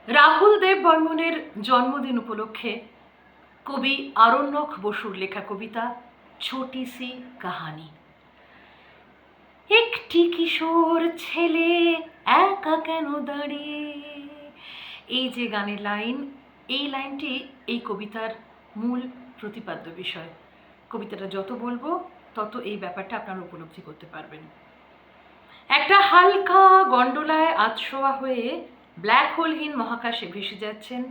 রাহুল দেব বর্মনের জন্মদিন উপলক্ষে কবি আরণ্যক বসুর লেখা কবিতা ছোটি সি কাহানি। একটি কিশোর ছেলে একা কেন দাঁড়িয়ে, এই যে গানের লাইন, এই লাইনটি এই কবিতার মূল প্রতিপাদ্য বিষয়। কবিতাটা যত বলবো তত এই ব্যাপারটা আপনারা উপলব্ধি করতে পারবেন। একটা হালকা গন্ডোলায় আধশোয়া হয়ে ব্ল্যাক হোলহীন মহাকাশে ভেসে যাচ্ছেন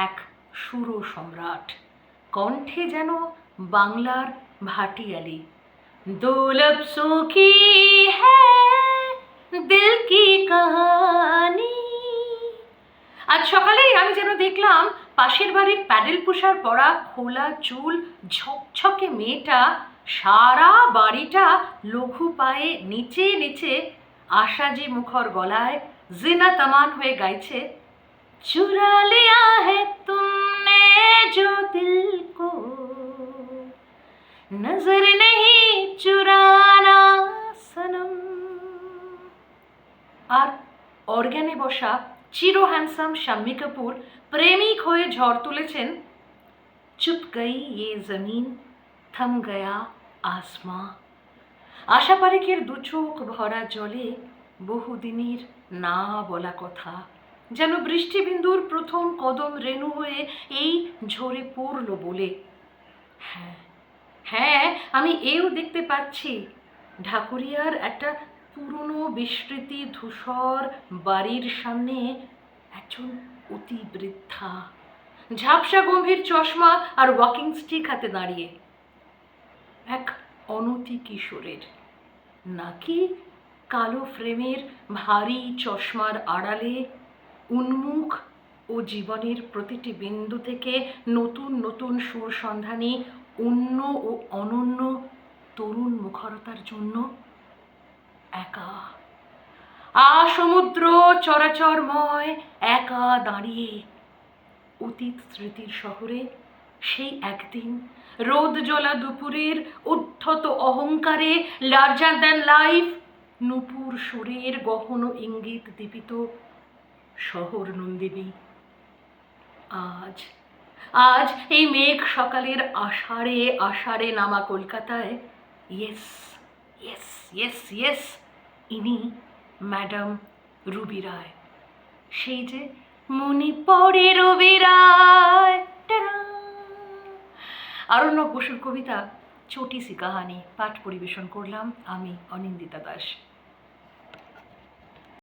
এক সুর সম্রাট, কণ্ঠে যেন বাংলার ভাটিয়ালি। দো লফজোं की है দিল কি কাহানি। আজ সকালেই আমি যেন দেখলাম পাশের বাড়ির প্যাডেল পুষার পরা খোলা চুল ঝকঝকে মেয়েটা সারা বাড়িটা লঘু পায়ে নিচে নিচে আশাজি মুখর গলায় জিনা তমান হয়ে গাইছে, চুরা লিয়া হে তুমনে জো দিল কো নজর নেহি চুরানা সনম। আর অর্গানে বসা চিরো হ্যান্ডসাম শাম্মী কাপুর প্রেমিক হয়ে ঝড় তুলেছেন, চুপ গই ইয়ে জমিন থম গয়া আসমাঁ। আশা পারেখের দু চোখ ভরা জলে বহুদিনের না বলা কথা যেন বৃষ্টিবিন্দুর প্রথম কদম রেণু হয়ে এই ঝরে পড়ল বলে। হ্যাঁ, আমি এও দেখতে পাচ্ছি ঢাকুরিয়ার একটা পুরনো বিস্মৃতি ধূসর বাড়ির সামনে একজন অতি বৃদ্ধা ঝাপসা গম্ভীর চশমা আর ওয়াকিং স্টিক হাতে দাঁড়িয়ে, এক অনতি কিশোরের নাকি কালো ফ্রেমের ভারী চশমার আড়ালে উন্মুখ ও জীবনের প্রতিটি বিন্দু থেকে নতুন নতুন সুর সন্ধানী অন্য ও অনন্য তরুণ মুখরতার জন্য একা সমুদ্র চরাচরময় একা দাঁড়িয়ে অতীত স্মৃতির শহরে সেই একদিন রোদ জ্বলা দুপুরের উদ্ধত অহংকারে লার্জার দ্যান লাইফ নূপুর সুরের গহন ইঙ্গিত দীপিত শহর নন্দিনী। আজ এই মেঘ সকালের আষাঢ়ে আষাঢ়ে নামা কলকাতায় ইয়েস ইয়েস ইয়েস ইয়েস ইনি ম্যাডাম রুবি রায়, সেই যে মনে পড়ে রবি রায়। আরণ্যক বসুর কবিতা ছোটি সি কাহানি পাঠ পরিবেশন করলাম আমি অনিন্দিতা দাস।